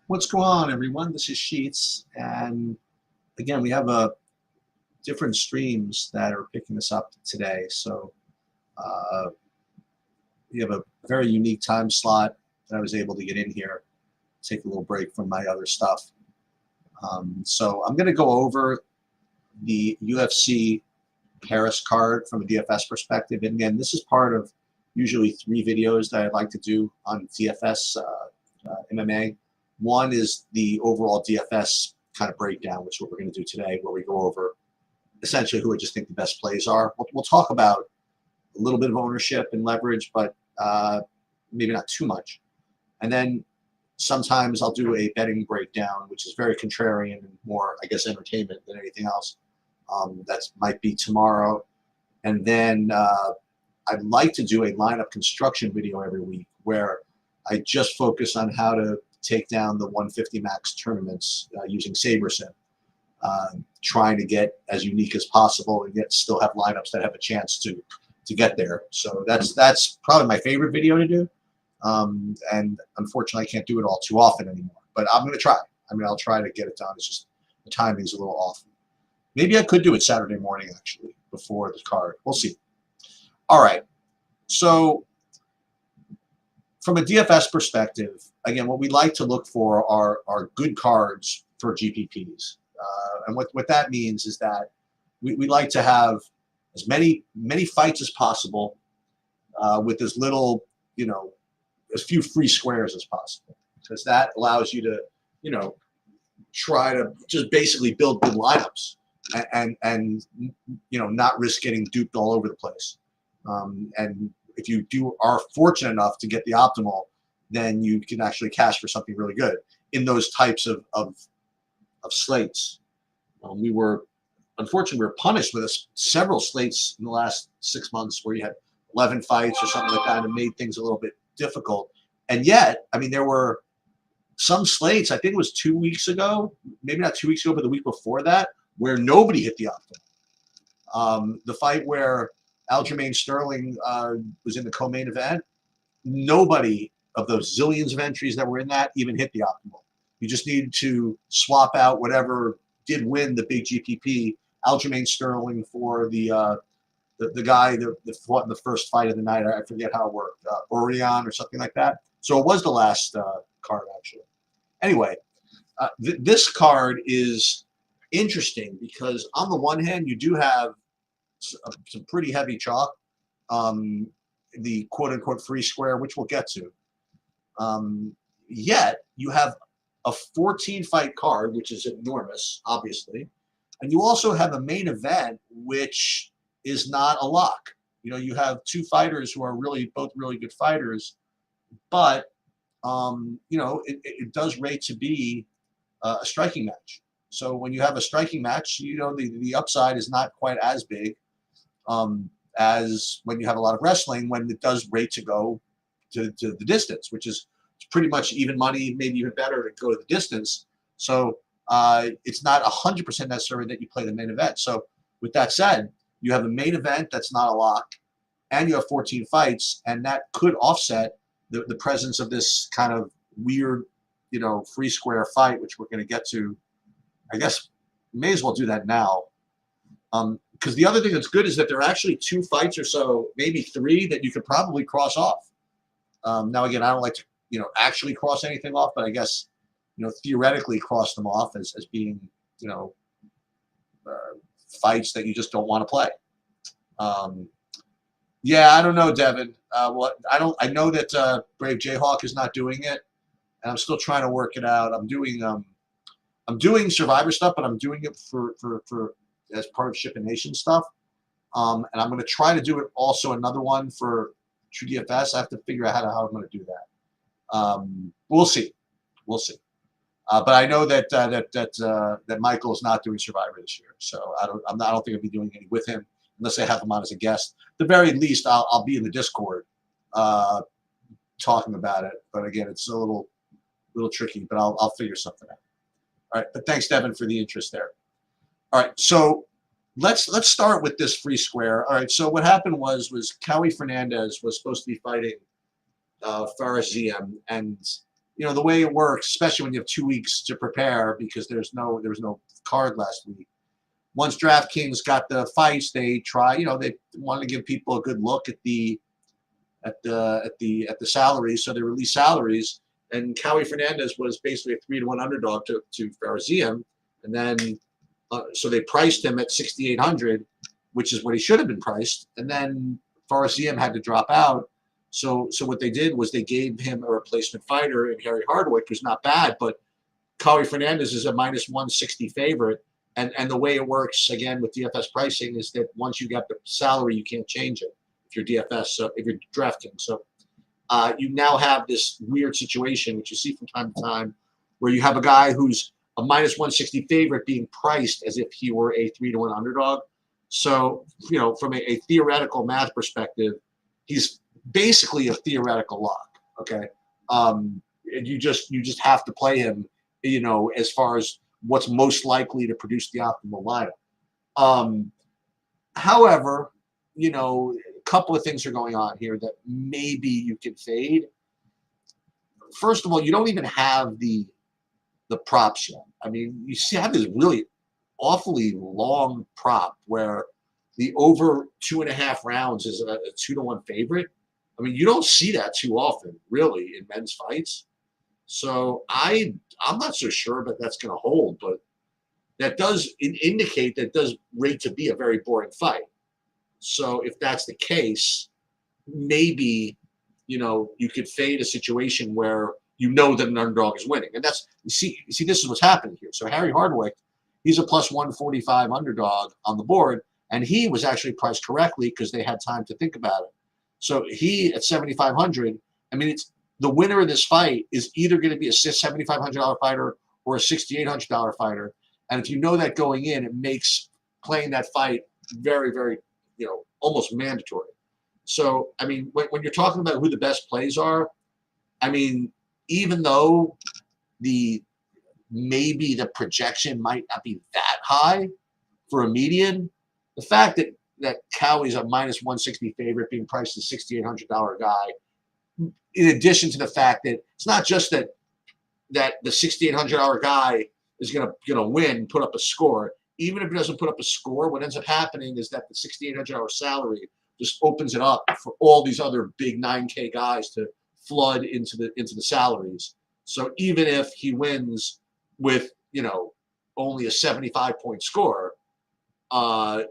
What's going on, everyone? This is Sheets, and again, we have different streams that are picking us up today. So uh, we have a very unique time slot that I was able to get in here, take a little break from my other stuff. So I'm going to go over the UFC Paris card from a DFS perspective. And again, this is part of usually 3 videos that I'd like to do on DFS MMA. One is the overall DFS kind of breakdown, which is what we're going to do today, where we go over essentially who I just think the best plays are. We'll talk about a little bit of ownership and leverage, but maybe not too much. And then sometimes I'll do a betting breakdown, which is very contrarian and more, I guess, entertainment than anything else. That might be tomorrow. And then I'd like to do a lineup construction video every week where I just focus on how to take down the 150 max tournaments using SaberSim, trying to get as unique as possible and yet still have lineups that have a chance to get there. So that's probably my favorite video to do. And unfortunately, I can't do it all too often anymore. But I'm going to try. I mean, I'll try to get it done. It's just the timing's a little off. Maybe I could do it Saturday morning, actually, before the card. We'll see. All right. So from a DFS perspective, again, what we like to look for are good cards for GPPs. And what that means is that we like to have as many fights as possible with as little, as few free squares as possible, because that allows you to, try to just basically build good lineups and not risk getting duped all over the place. And if you are fortunate enough to get the optimal, then you can actually cash for something really good in those types of slates. Unfortunately, we were punished with several slates in the last 6 months where you had 11 fights or something like that, and it made things a little bit difficult. And yet, I mean, there were some slates, I think it was 2 weeks ago, maybe not 2 weeks ago, but the week before that, where nobody hit the optimal. The fight where Aljamain Sterling was in the co-main event, nobody of those zillions of entries that were in that even hit the optimal. You just needed to swap out whatever did win the big GPP, Aljamain Sterling, for the guy that fought in the first fight of the night. I forget how it worked, Orion or something like that. So it was the last card, actually. Anyway, this card is interesting because on the one hand, you do have some pretty heavy chalk, the quote-unquote free square, which we'll get to. Yet, you have a 14-fight card, which is enormous, obviously. And you also have a main event, which is not a lock. You have 2 fighters who are both really good fighters, but it does rate to be a striking match. So when you have a striking match, the upside is not quite as big as when you have a lot of wrestling, when it does rate to go to the distance, which is pretty much even money, maybe even better to go to the distance. So it's not 100% necessary that you play the main event. So with that said, you have a main event that's not a lock, and you have 14 fights, and that could offset the presence of this kind of weird, free square fight, which we're going to get to. I guess may as well do that now. Because the other thing that's good is that there are actually 2 fights or so, maybe 3, that you could probably cross off. Now, again, I don't like to, actually cross anything off, but I guess, theoretically cross them off as being, fights that you just don't want to play. Yeah, I don't know, Devin. I know that Brave Jayhawk is not doing it, and I'm still trying to work it out. I'm doing Survivor stuff, but I'm doing it for as part of Ship and Nation stuff. And I'm going to try to do it also another one for TrueDFS. I have to figure out how I'm going to do that. We'll see. But I know that Michael is not doing Survivor this year, so I don't think I'll be doing any with him unless I have him on as a guest. At the very least, I'll be in the Discord talking about it. But again, it's a little tricky, but I'll figure something out. All right, but thanks, Devin, for the interest there. All right, so let's start with this free square. All right, so what happened was Cowie Fernandez was supposed to be fighting Fares Ziam, and you know, the way it works, especially when you have 2 weeks to prepare because there was no card last week. Once DraftKings got the fights, they try, you know, they want to give people a good look at the salaries, so they release salaries. And Cowie Fernandez was basically a 3-1 underdog to Faraziem, and then so they priced him at 6,800, which is what he should have been priced. And then Faraziem had to drop out. So what they did was they gave him a replacement fighter in Harry Hardwick, who's not bad, but Cowie Fernandez is a minus 160 favorite. And the way it works, again, with DFS pricing is that once you get the salary, you can't change it if you're DFS, so if you're DraftKings. So you now have this weird situation, which you see from time to time, where you have a guy who's a minus 160 favorite being priced as if he were a 3-1 underdog. So, you know, from a theoretical math perspective, he's basically a theoretical lock. Okay, and you just have to play him, you know, as far as what's most likely to produce the optimal lineup. However, you know, a couple of things are going on here that maybe you can fade. First of all, you don't even have the props yet. I mean, you have this really awfully long prop where the over 2.5 rounds is a 2-1 favorite. I mean, you don't see that too often, really, in men's fights. So I'm not so sure that that's going to hold, but that does indicate that it does rate to be a very boring fight. So if that's the case, maybe, you know, you could fade a situation where you know that an underdog is winning. And that's, you see, this is what's happening here. So Harry Hardwick, he's a plus 145 underdog on the board, and he was actually priced correctly because they had time to think about it. So he at 7,500, I mean, it's the winner of this fight is either going to be a $7,500 fighter or a $6,800 fighter. And if you know that going in, it makes playing that fight very, very, you know, almost mandatory. So, I mean, when you're talking about who the best plays are, I mean, even though maybe the projection might not be that high for a median, the fact that Cowie's a minus 160 favorite being priced as $6,800 guy, in addition to the fact that it's not just that the $6,800 guy is gonna win, put up a score. Even if he doesn't put up a score, what ends up happening is that the $6,800 salary just opens it up for all these other big 9K guys to flood into the salaries. So even if he wins with, you know, only a 75-point score,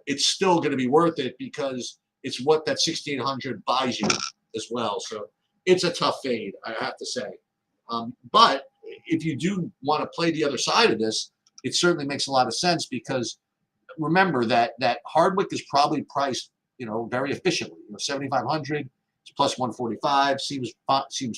it's still going to be worth it because it's what that 1,600 buys you as well. So it's a tough fade, I have to say. But if you do want to play the other side of this, it certainly makes a lot of sense because remember that Hardwick is probably priced, you know, very efficiently. You know, 7,500 plus 145 seems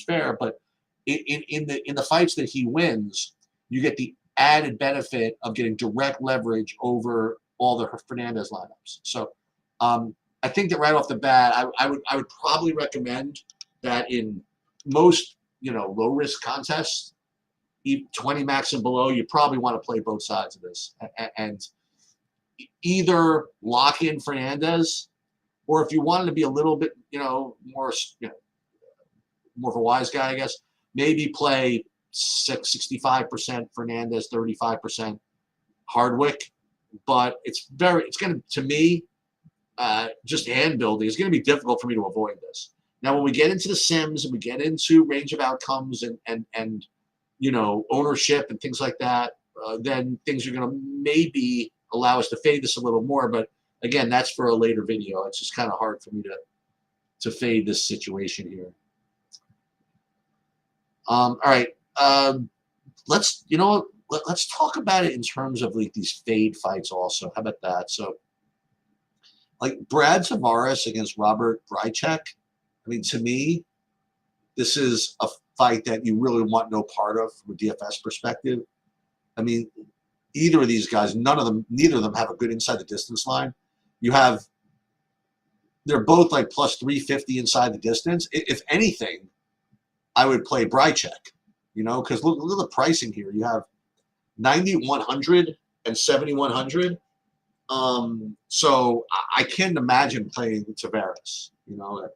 fair, but in the fights that he wins, you get the added benefit of getting direct leverage over all the Fernandez lineups. So I think that right off the bat, I would probably recommend that in most, you know, low risk contests, 20 max and below, you probably want to play both sides of this and either lock in Fernandez, or if you wanted to be a little bit, you know, more of a wise guy, I guess, maybe play 65% Fernandez, 35% Hardwick. But it's going to, to me, just hand building, it's going to be difficult for me to avoid this. Now, when we get into the sims and we get into range of outcomes and you know, ownership and things like that, then things are going to maybe allow us to fade this a little more. But again, that's for a later video. It's just kind of hard for me to fade this situation here. All right, let's talk about it in terms of like these fade fights also. How about that? So, like Brad Tavares against Robert Brychek. I mean, to me, this is a fight that you really want no part of from a DFS perspective. I mean, either of these guys, neither of them have a good inside the distance line. They're both like plus 350 inside the distance. If anything, I would play Brychek, you know, because look at the pricing here. You have 9,100 and 7,100. So I can't imagine playing Tavares, you know.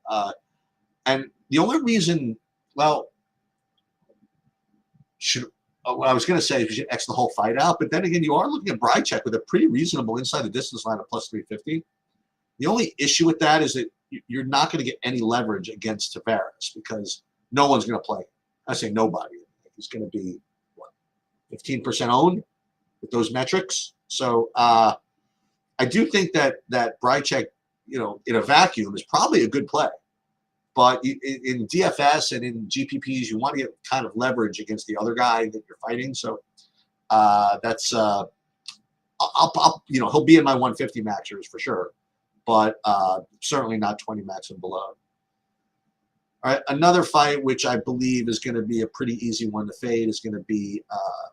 And the only reason, well, should what I was going to say is we should X the whole fight out. But then again, you are looking at Brychek with a pretty reasonable inside the distance line of plus 350. The only issue with that is that you're not going to get any leverage against Tavares because no one's going to play. I say nobody. He's going to be, what, 15% owned with those metrics. So I do think that Brychek, in a vacuum is probably a good play. But in DFS and in GPPs, you want to get kind of leverage against the other guy that you're fighting. So that's he'll be in my 150 maxers for sure, but certainly not 20 max and below. All right, another fight which I believe is going to be a pretty easy one to fade is going to be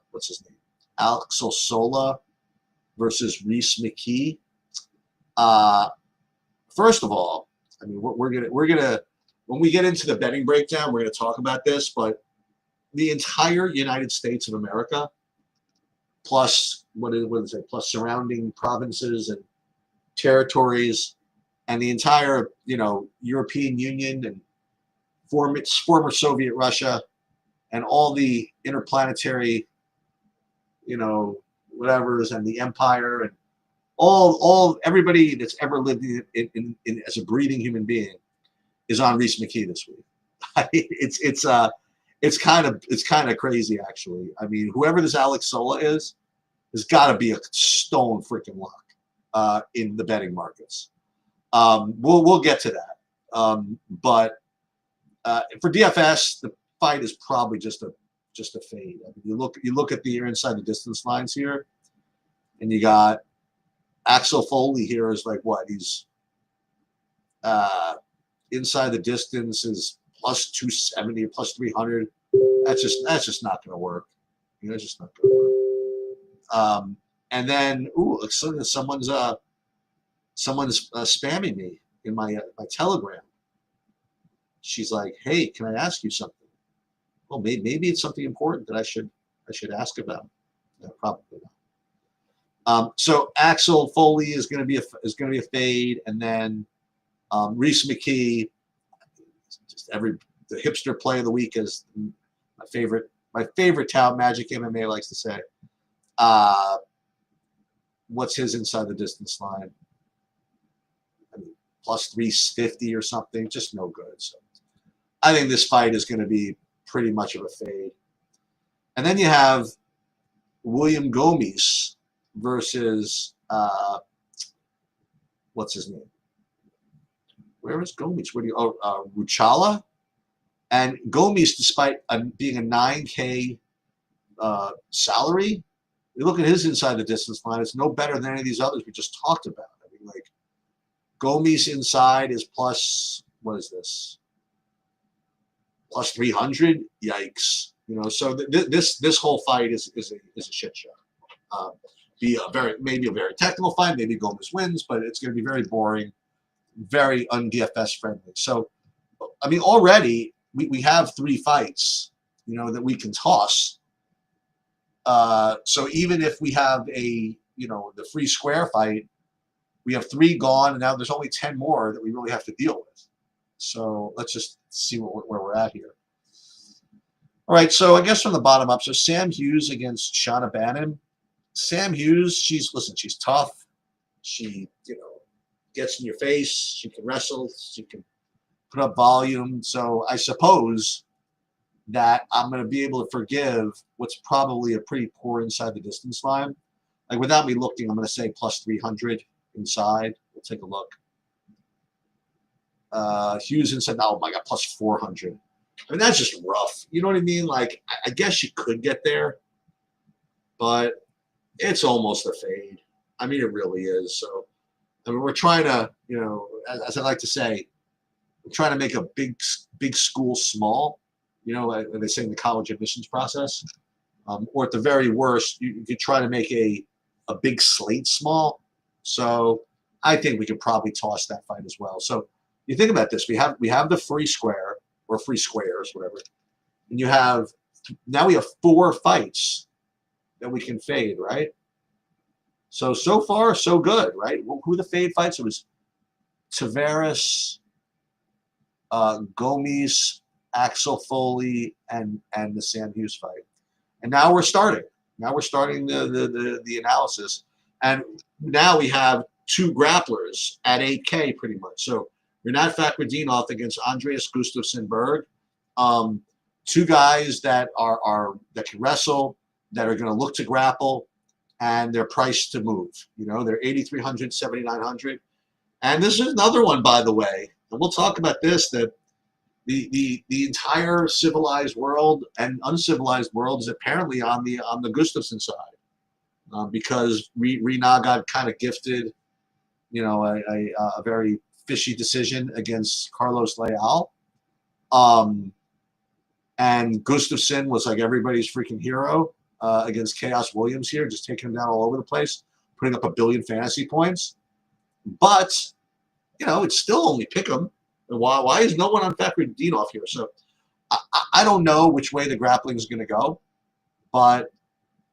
what's his name, Axel Sola versus Reese McKee. First of all, I mean we're gonna when we get into the betting breakdown, we're going to talk about this, but the entire United States of America, plus what is it, plus surrounding provinces and territories, and the entire European Union and former Soviet Russia, and all the interplanetary, whatevers, and the empire, and all everybody that's ever lived in as a breathing human being is on Reese McKee this week. It's kind of crazy actually. I mean, whoever this Alex Sola is, has got to be a stone freaking lock in the betting markets. We'll get to that. But for DFS, the fight is probably just a fade. I mean, you look at the inside the distance lines here, and you got Axel Foley here is like what he's. Inside the distance is plus 270 or plus 300. That's just not going to work. It's just not going to work. And then, someone's spamming me in my Telegram. She's like, "Hey, can I ask you something?" Well, maybe it's something important that I should ask about. No, probably not. So Axel Foley is going to be a fade, and then. Reese McKee, just the hipster play of the week is my favorite tout. Magic MMA likes to say. What's his inside the distance line? I mean, plus 350 or something, just no good. So I think this fight is going to be pretty much of a fade. And then you have William Gomis versus what's his name? Where is Gomis? Ruchala? And Gomis, despite being a 9K salary, you look at his inside the distance line, it's no better than any of these others we just talked about. I mean, like, Gomis inside is plus, what is this? Plus 300? Yikes. So this whole fight is a shit show. Maybe a very technical fight, maybe Gomis wins, but it's going to be very boring. Very un-DFS friendly. So, I mean, already we have 3 fights, that we can toss. So even if we have the free square fight, we have 3 gone, and now there's only 10 more that we really have to deal with. So let's just see where we're at here. All right, so I guess from the bottom up, so Sam Hughes against Shauna Bannon. Sam Hughes, she's tough. She, gets in your face. She can wrestle. She can put up volume. So I suppose that I'm going to be able to forgive what's probably a pretty poor inside the distance line. Like, without me looking, I'm going to say plus 300 inside. We'll take a look. Hughes inside, oh my God, plus 400. I mean, that's just rough. You know what I mean? Like, I guess you could get there, but it's almost a fade. I mean, it really is. So, I mean, we're trying to, as I like to say, we're trying to make a big school small, like they say in the college admissions process. Or at the very worst, you could try to make a big slate small. So I think we could probably toss that fight as well. So you think about this. We have the free square or free squares, whatever. And now we have 4 fights that we can fade, right? So far, so good, right? Who the fade fights? It was Tavares, Gomis, Axel Foley, and the Sam Hughes fight. And now we're starting. Now we're starting the analysis. And now we have two grapplers at 8K pretty much. So Renat Fakhretdinov against Andreas Gustafsson Berg. Two guys that are that can wrestle, that are going to look to grapple, and they're priced to move. They're 8,300, 7,900. And this is another one, by the way, and we'll talk about this, that the entire civilized world and uncivilized world is apparently on the Gustafsson side, because Rena got kind of gifted, a very fishy decision against Carlos Leal. And Gustafsson was like everybody's freaking hero against Chaos Williams here, just taking him down all over the place, putting up 1 billion fantasy points. But, it's still only pick 'em. Why is no one on Fakhretdinov here? So I don't know which way the grappling is going to go, but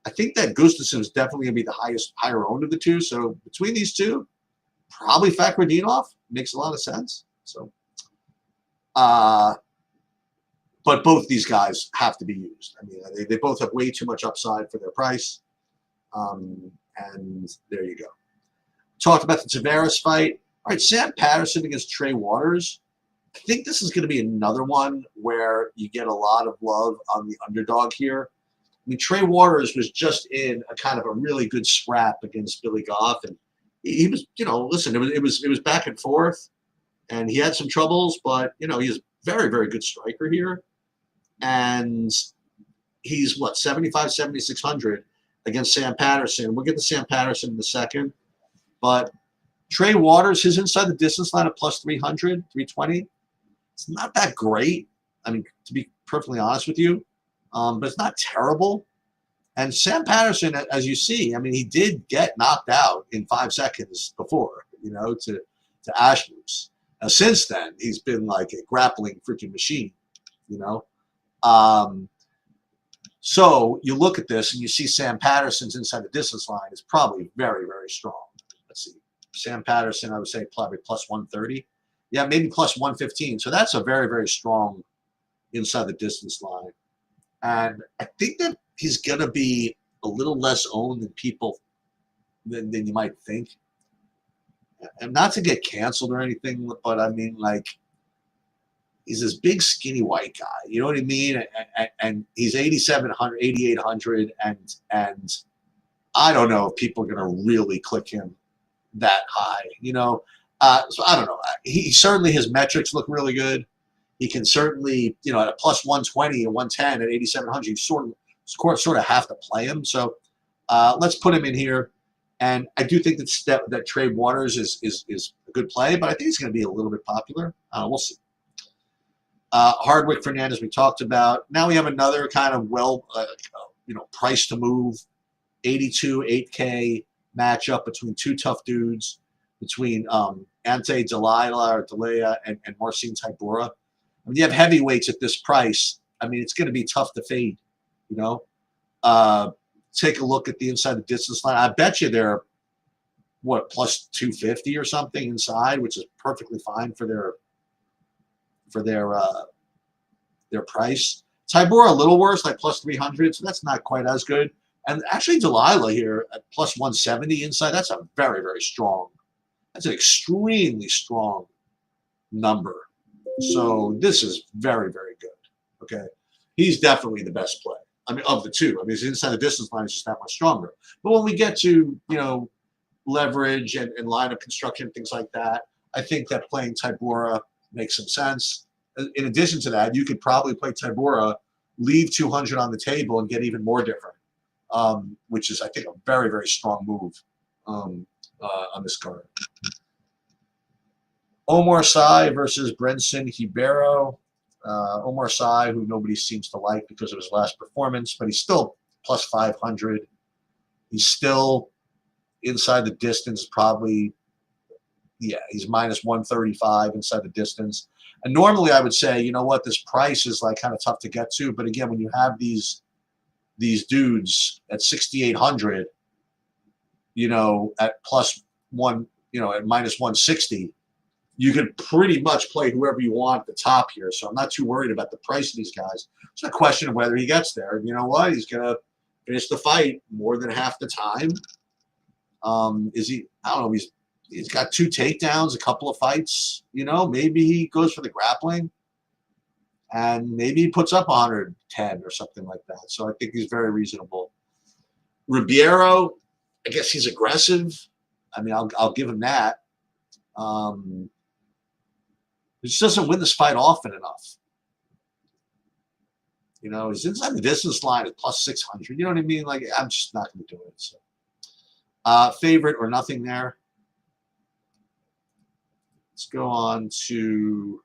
I think that Gustafsson is definitely going to be the higher owned of the two. So between these two, probably Fakhretdinov makes a lot of sense. So, but both these guys have to be used. I mean, they both have way too much upside for their price. And there you go. Talked about the Tavares fight. All right, Sam Patterson against Trey Waters. I think this is going to be another one where you get a lot of love on the underdog here. I mean, Trey Waters was just in a kind of a really good scrap against Billy Goff, and he was, listen, it was back and forth, and he had some troubles, but he's a very, very good striker here, and he's 75, 7,600 against Sam Patterson. We'll get to Sam Patterson in a second, but Trey Waters, his inside the distance line at plus 300, 320. It's not that great. I mean, to be perfectly honest with you, but it's not terrible. And Sam Patterson, as you see, I mean, he did get knocked out in 5 seconds before, to Ashmus. Now, since then, he's been like a grappling freaking machine, So you look at this and you see Sam Patterson's inside the distance line is probably very, very strong. Let's see. Sam Patterson, I would say probably plus 130. Yeah, maybe plus 115. So that's a very, very strong inside the distance line. And I think that he's going to be a little less owned than you might think. And not to get canceled or anything, but I mean, like, he's this big, skinny white guy. You know what I mean? And he's 8,700, 8,800. And I don't know if people are going to really click him that high, so I don't know. He certainly, his metrics look really good. He can certainly, at a plus 120 and 110 at 8,700, you sort of have to play him. So let's put him in here. And I do think that Trey Waters is a good play, but I think he's going to be a little bit popular. We'll see. Hardwick Fernandez we talked about. Now we have another kind of price to move, 82, 8K matchup between two tough dudes, between Ante Delaya and Marcin Tybura. I mean, you have heavyweights at this price. I mean, it's going to be tough to fade, Take a look at the inside the distance line. I bet you they're, plus 250 or something inside, which is perfectly fine for their price. Tybura a little worse, like plus 300, so that's not quite as good. And actually, Delilah here at plus 170 inside, that's a very, very strong. That's an extremely strong number. So this is very, very good. Okay. He's definitely the best play. I mean, of the two. I mean, his inside the distance line is just that much stronger. But when we get to, leverage and lineup construction, things like that, I think that playing Tybura makes some sense. In addition to that, you could probably play Tybura, leave 200 on the table, and get even more different. Which is, I think, a very, very strong move on this card. Omar Sy versus Brenson Ribeiro. Omar Sy, who nobody seems to like because of his last performance, but he's still plus 500. He's still inside the distance, probably, he's minus 135 inside the distance. And normally I would say, this price is like kind of tough to get to. But again, when you have these dudes at 6,800, at plus one, at minus 160, you could pretty much play whoever you want at the top here. So I'm not too worried about the price of these guys. It's a question of whether he gets there. You know what? He's going to finish the fight more than half the time. Is he? I don't know. He's got 2 takedowns, a couple of fights. You know, maybe he goes for the grappling, and maybe he puts up 110 or something like that. So I think he's very reasonable. Ribeiro, I guess he's aggressive. I mean, I'll give him that. He just doesn't win this fight often enough. You know, he's inside the distance line at plus 600. You know what I mean? Like, I'm just not going to do it. So, favorite or nothing there. Let's go on to,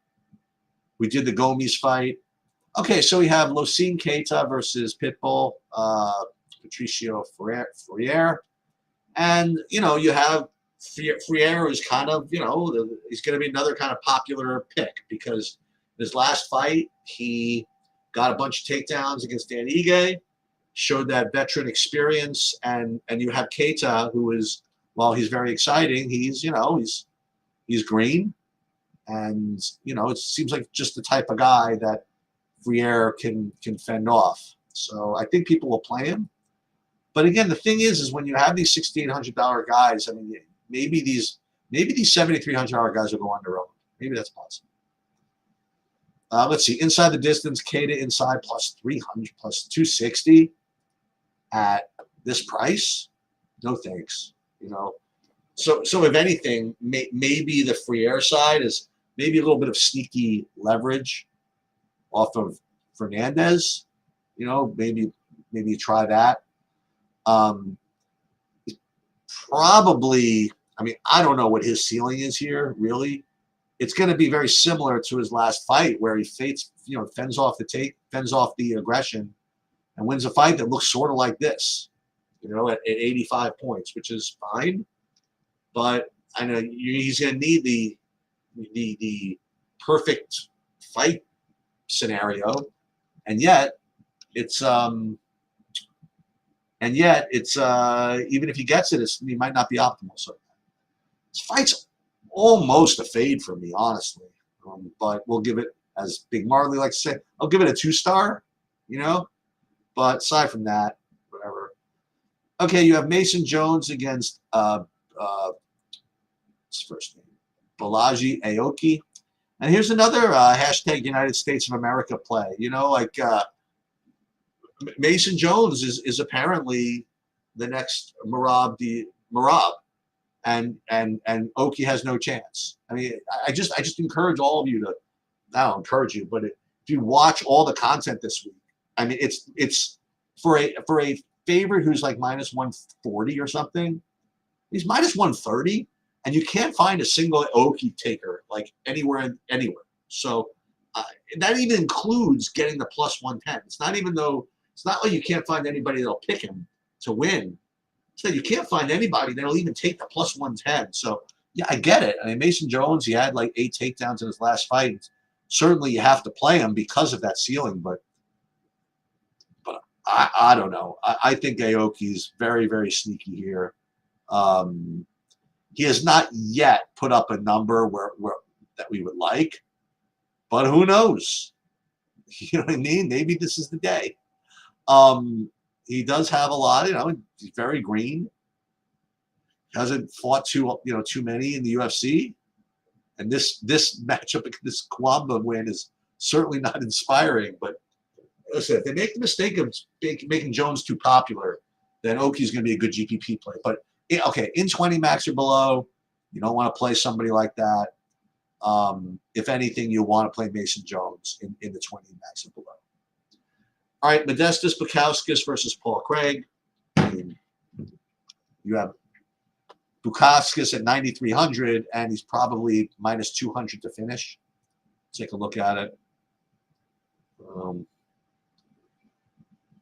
we did the Gomes fight. Okay, so we have Losine Keita versus Pitbull, Patricio Freire. And, you know, you have Freire is kind of, you know, he's going to be another kind of popular pick because his last fight, he got a bunch of takedowns against Dan Ige, showed that veteran experience, and you have Keita, who is, while he's very exciting, he's, you know, he's green, and, you know, it seems like just the type of guy that Freire can fend off. So I think people will play him. But again, the thing is when you have these $1,600 guys, I mean, maybe these $7,300 guys will go on their own. Maybe that's possible. Let's see. Inside the distance, Keita inside plus 300, plus 260 at this price. No thanks. You know. So if anything, maybe the Freire side is maybe a little bit of sneaky leverage off of Fernandez. You know, maybe try that. Probably, I mean, I don't know what his ceiling is here, really. It's going to be very similar to his last fight where he fends off the aggression and wins a fight that looks sort of like this, you know, at 85 points, which is fine. But I know he's going to need the perfect fight scenario, and yet it's even if he gets it, he might not be optimal. So this fight's almost a fade for me, honestly. But we'll give it, as Big Marley likes to say, I'll give it a 2-star, you know. But aside from that, whatever. Okay, you have Mason Jones against his first name, Balaji Aoki. And here's another hashtag United States of America play. You know, like Mason Jones is apparently the next Merab, and Oki has no chance. I mean, I just encourage all of you to, I don't encourage you, but if you watch all the content this week, I mean, it's for a favorite who's like minus 140 or something, he's minus 130, and you can't find a single Oki taker like anywhere. So that even includes getting the plus 110. It's not like you can't find anybody that'll pick him to win. So you can't find anybody that'll even take the plus 110. So yeah, I get it. I mean, Mason Jones, he had like 8 takedowns in his last fight. Certainly you have to play him because of that ceiling, but I don't know. I think Aoki's very, very sneaky here. He has not yet put up a number where that we would like, but who knows? You know what I mean? Maybe this is the day. He does have a lot, you know, he's very green. Hasn't fought too many in the UFC. And this matchup, this Kwamba win is certainly not inspiring. But listen, if they make the mistake of making Jones too popular, then Oki's going to be a good GPP play. But, okay, in 20 max or below, you don't want to play somebody like that. If anything, you want to play Mason Jones in the 20 max or below. All right, Modestas Bukauskas versus Paul Craig. I mean, you have Bukauskas at 9,300, and he's probably minus 200 to finish. Take a look at it.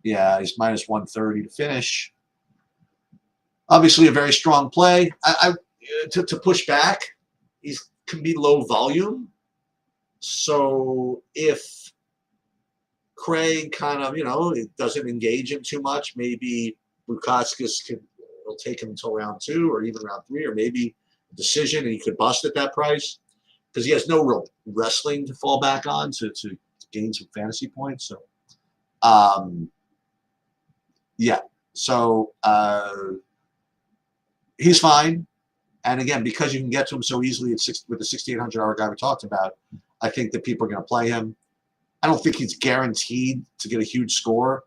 Yeah, he's minus 130 to finish. Obviously, a very strong play. To push back, he can be low volume. So if Craig kind of, it doesn't engage him too much, maybe Bukauskas will take him until round 2 or even round 3, or maybe a decision, and he could bust at that price. because he has no real wrestling to fall back on to gain some fantasy points. So, yeah. So he's fine. And again, because you can get to him so easily with the $6,800 guy we talked about, I think that people are going to play him. I don't think he's guaranteed to get a huge score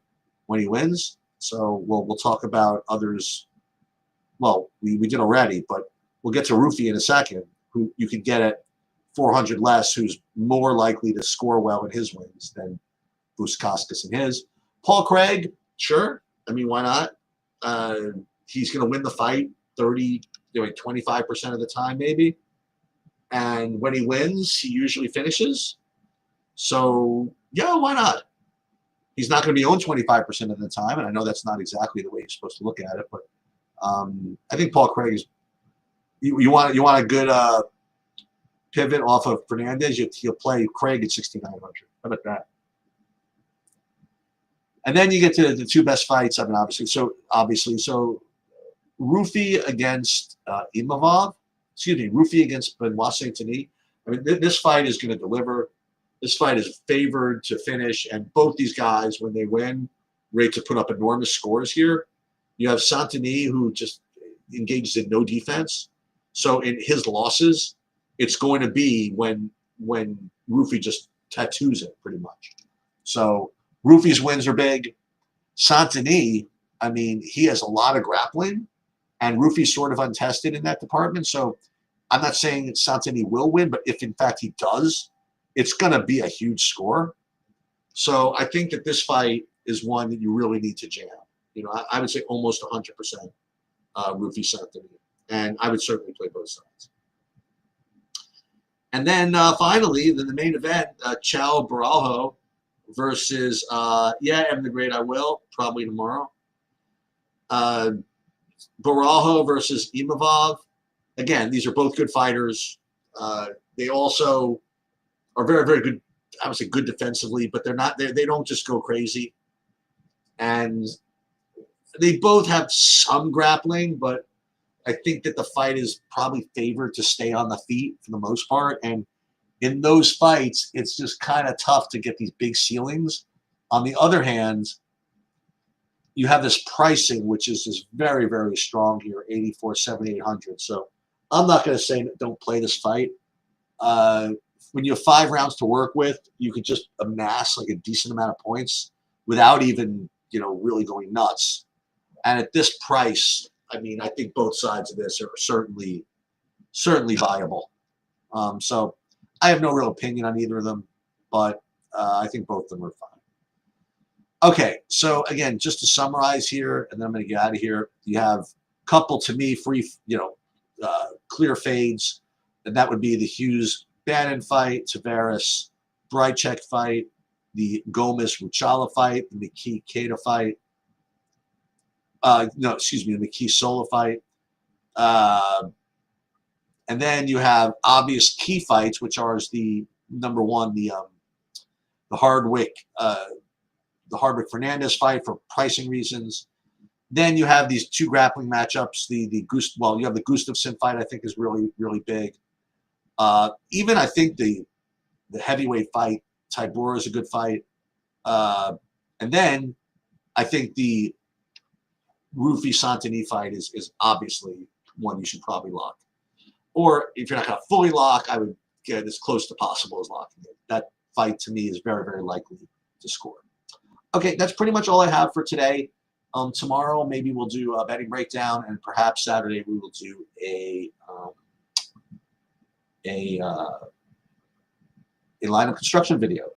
when he wins. So we'll talk about others. Well, we did already, but we'll get to Roofy in a second, who you could get at 400 less, who's more likely to score well in his wins than Buskauskas in his. Paul Craig, sure. I mean, why not? He's going to win the fight 25% of the time, maybe. And when he wins, he usually finishes. So, yeah, why not? He's not going to be owned 25% of the time, and I know that's not exactly the way you're supposed to look at it, but I think Paul Craig is. You want a good pivot off of Fernandez. You'll play Craig at 6,900. How about that? And then you get to the two best fights. I mean, obviously, so Roofy against Imavov. Excuse me, Roofy against Benoit Saint-Denis. I mean, this fight is going to deliver. This fight is favored to finish, and both these guys, when they win, rate to put up enormous scores here. You have Saint-Denis, who just engages in no defense. So in his losses, it's going to be when Roofy just tattoos it, pretty much. So Roofy's wins are big. Saint-Denis, I mean, he has a lot of grappling, and Roofy's sort of untested in that department. So I'm not saying that Saint-Denis will win, but if in fact he does, it's going to be a huge score. So I think that this fight is one that you really need to jam. You know, I would say almost 100% Roofy Saint-Denis. And I would certainly play both sides. And then finally, the main event, Chao Barajo versus, Evan the Great, I will, probably tomorrow. Barajo versus Imavov. Again, these are both good fighters. They also are very, very good, I would say good defensively, but they don't just go crazy. And they both have some grappling, but I think that the fight is probably favored to stay on the feet for the most part. And in those fights, it's just kind of tough to get these big ceilings. On the other hand, you have this pricing, which is just very, very strong here, 84, 7,800. So I'm not going to say don't play this fight. When you have 5 rounds to work with, you could just amass like a decent amount of points without even, really going nuts. And at this price, I mean, I think both sides of this are certainly viable. So I have no real opinion on either of them, but I think both of them are fine. Okay, so again, just to summarize here, and then I'm going to get out of here. You have a couple, to me, free, clear fades, and that would be the Hughes-Bannon fight, Tavares Brychek fight, the Gomez-Ruchala fight, the McKee-Keita fight. The McKee-Sola fight. And then you have obvious key fights, which are the number one, the Hardwick Fernandez fight for pricing reasons. Then you have these two grappling matchups. You have the Gustafsson fight, I think, is really, really big. Even I think the heavyweight fight, Tybura, is a good fight. And then I think the Roofy Saint-Denis fight is obviously one you should probably lock. Or if you're not going to fully lock, I would get as close to possible as locking it. That fight, to me, is very, very likely to score. Okay, that's pretty much all I have for today. Tomorrow, maybe we'll do a betting breakdown, and perhaps Saturday we will do a lineup construction video.